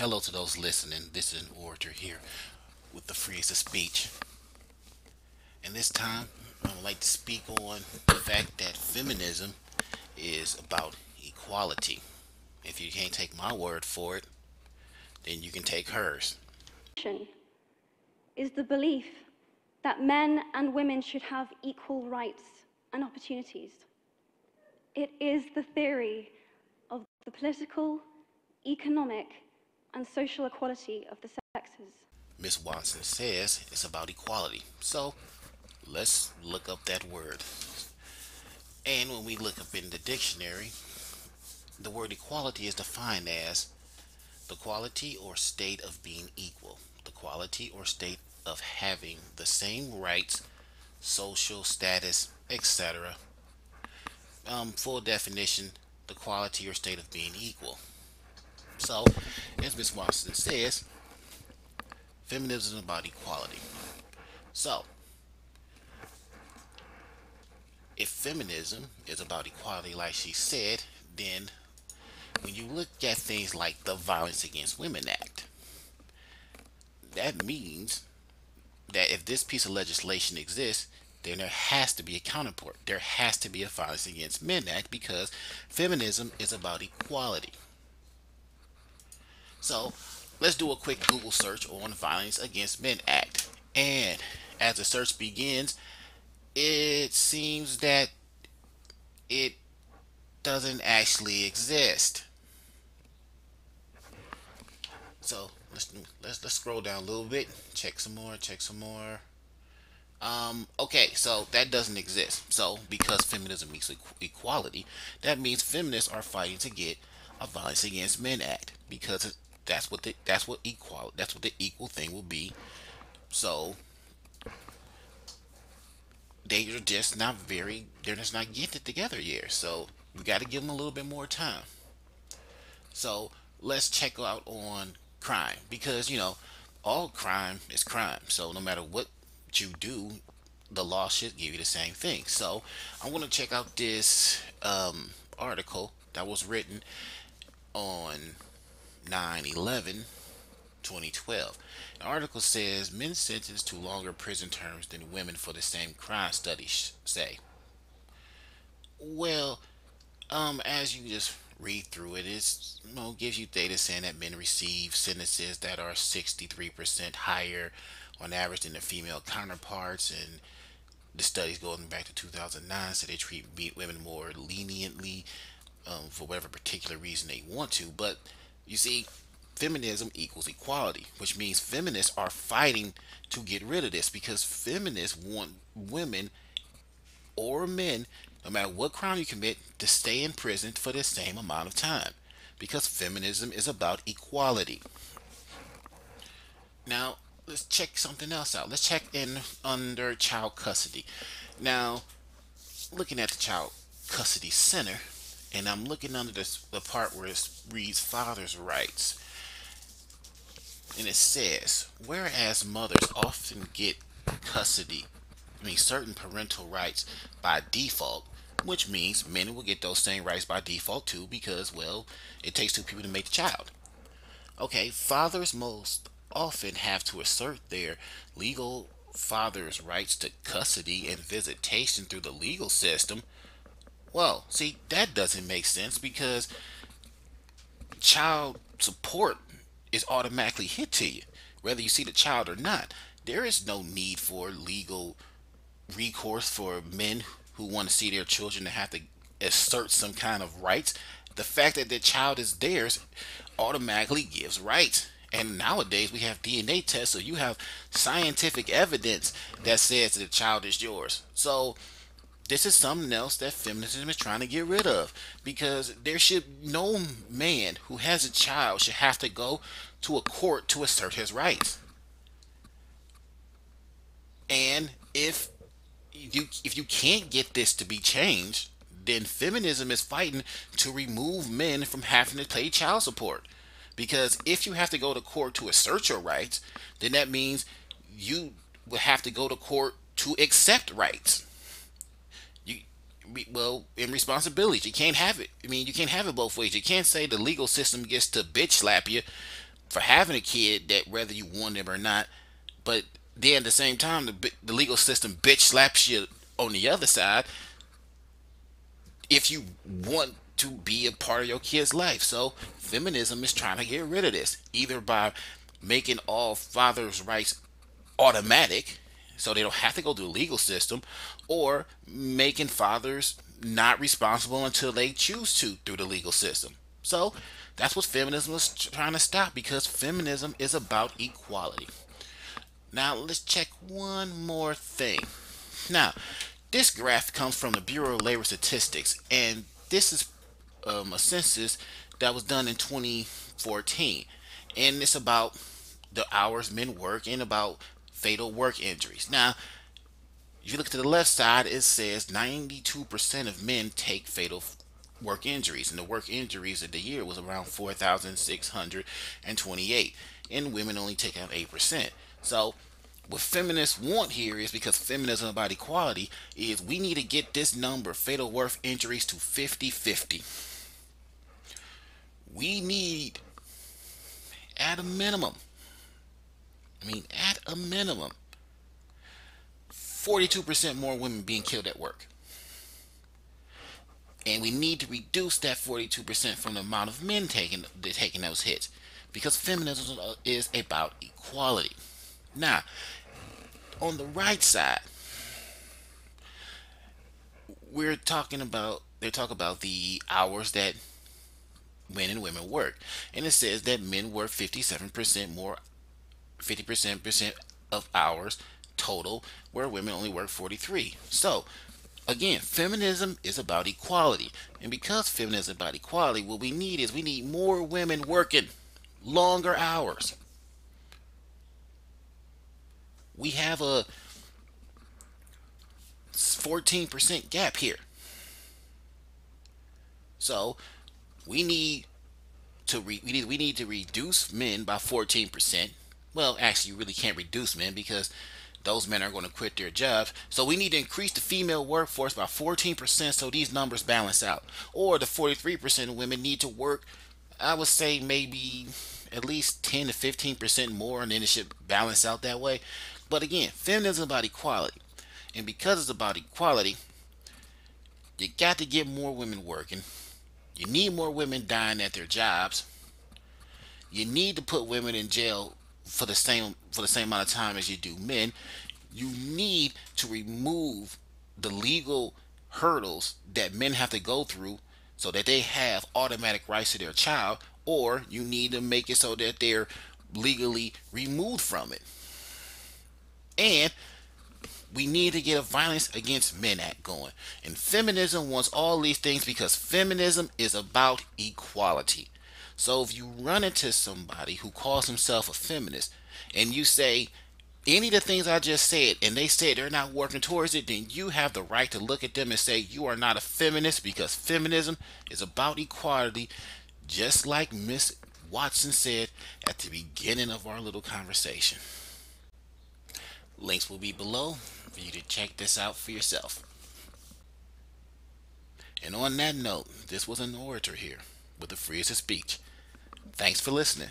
Hello to those listening. This is an orator here with the freest of speech. And this time, I would like to speak on the fact that feminism is about equality. If you can't take my word for it, then you can take hers. Is the belief that men and women should have equal rights and opportunities. It is the theory of the political, economic, and social equality of the sexes. Miss Watson says it's about equality. So let's look up that word. And when we look up in the dictionary, the word equality is defined as the quality or state of being equal, the quality or state of having the same rights, social status, etc. Full definition, the quality or state of being equal. So, as Ms. Watson says, feminism is about equality. So, if feminism is about equality, like she said, then when you look at things like the Violence Against Women Act, that means that if this piece of legislation exists, then there has to be a counterpart. There has to be a Violence Against Men Act because feminism is about equality. So let's do a quick Google search on Violence Against Men Act. And as the search begins, it seems that it doesn't actually exist. So let's scroll down a little bit, check some more, check some more. Okay, so that doesn't exist. So because feminism means equality, that means feminists are fighting to get a Violence Against Men Act because that's what the equal thing will be. So they're just not getting it together here. So we got to give them a little bit more time. So let's check out on crime because all crime is crime. So no matter what you do, the law should give you the same thing. So I'm going to check out this article that was written on 9/11 2012. The article says men sentenced to longer prison terms than women for the same crime, studies say. Well, as you just read through it, it's gives you data saying that men receive sentences that are 63% higher on average than their female counterparts, and the studies going back to 2009 so they treat women more leniently for whatever particular reason they want to. But you see, feminism equals equality, which means feminists are fighting to get rid of this because feminists want women or men, no matter what crime you commit, to stay in prison for the same amount of time because feminism is about equality. Now, let's check something else out. Let's check in under child custody. Now, looking at the child custody center, and I'm looking under the part where it reads father's rights. And it says, whereas mothers often get custody, certain parental rights by default, which means men will get those same rights by default too, because, well, it takes two people to make the child. Okay, fathers most often have to assert their legal father's rights to custody and visitation through the legal system. Well, see, that doesn't make sense because child support is automatically hit to you, whether you see the child or not. There is no need for legal recourse for men who want to see their children to have to assert some kind of rights. The fact that the child is theirs automatically gives rights. And nowadays we have DNA tests, so you have scientific evidence that says that the child is yours. So this is something else that feminism is trying to get rid of because there should no man who has a child should have to go to a court to assert his rights. And if you can't get this to be changed, then feminism is fighting to remove men from having to pay child support. Because if you have to go to court to assert your rights, then that means you will have to go to court to accept rights. You well, in responsibilities, you can't have it. You can't have it both ways. You can't say the legal system gets to bitch slap you, for having a kid that whether you want them or not. But then at the same time, the legal system bitch slaps you on the other side if you want to be a part of your kid's life. So feminism is trying to get rid of this, either by making all fathers' rights automatic, so they don't have to go through the legal system, or making fathers not responsible until they choose to through the legal system. So that's what feminism is trying to stop, because feminism is about equality. Now let's check one more thing. Now, this graph comes from the Bureau of Labor Statistics, and this is a census that was done in 2014, and it's about the hours men work and about fatal work injuries. Now, if you look to the left side, it says 92% of men take fatal work injuries, and the work injuries of the year was around 4,628, and women only take out 8%. So what feminists want here is, because feminism about equality, is we need to get this number fatal work injuries to 50-50. We need, at a minimum, at a minimum, 42% more women being killed at work. And we need to reduce that 42% from the amount of men taking those hits, because feminism is about equality. Now, on the right side, they talk about the hours that men and women work, and it says that men work 57% more, 50% of hours total, where women only work 43. So again, feminism is about equality, and because feminism is about equality, what we need is we need more women working longer hours. We have a 14% gap here. So we need we need to reduce men by 14%. Well, actually, you really can't reduce men, because those men are going to quit their jobs. So we need to increase the female workforce by 14%, so these numbers balance out. Or the 43% of women need to work, I would say maybe at least 10 to 15% more, and then it should balance out that way. But again, feminism is about equality. And because it's about equality, you got to get more women working. You need more women dying at their jobs. You need to put women in jail for the same amount of time as you do men. You need to remove the legal hurdles that men have to go through so that they have automatic rights to their child, or you need to make it so that they're legally removed from it. And we need to get a Violence Against Men Act going. And feminism wants all these things, because feminism is about equality. So if you run into somebody who calls himself a feminist, and you say any of the things I just said, and they say they're not working towards it, then you have the right to look at them and say you are not a feminist, because feminism is about equality, just like Miss Watson said at the beginning of our little conversation. Links will be below for you to check this out for yourself. And on that note, this was an orator here with the freest of speech. Thanks for listening.